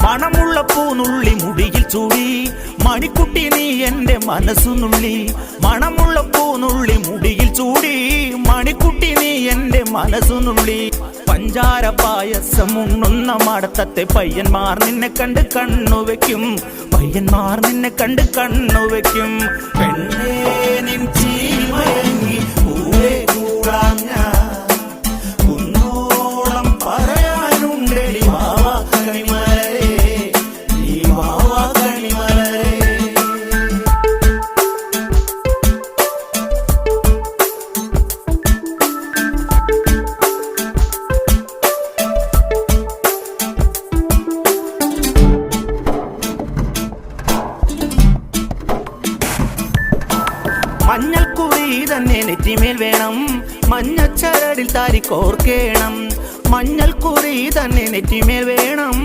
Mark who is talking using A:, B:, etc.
A: മണമുള്ള പൂനുള്ളി മുടിയിൽ ചൂടി മണിക്കുട്ടി നീ എന്റെ മനസ്സുനുള്ളി. മണമുള്ള പൂനുള്ളി മുടിയിൽ ചൂടി മണിക്കുട്ടി നീ എന്റെ മനസ്സുനുള്ളി. പഞ്ചാര പായസം ഉണ്ണുന്ന മടത്തത്തെ പയ്യന്മാർ നിന്നെ കണ്ട് കണ്ണുവെക്കും. പയ്യന്മാർ നിന്നെ കണ്ട് കണ്ണുവെക്കും. പെണ്ണേ നിൻ ചീമയങ്ങി പൂവേ കൂടാം ഞാൻ. കുന്നോളം പറയാനുണ്ടെടി വാവാ കണിമലരേ, നീ വാവാ കണിമലരേ. മഞ്ഞൾക്കുറി തന്നെ നെറ്റിമേൽ വേണം, മഞ്ഞച്ചരടിൽ താരി കോർക്കേണം. മഞ്ഞൾക്കുറി തന്നെ നെറ്റിമേൽ വേണം.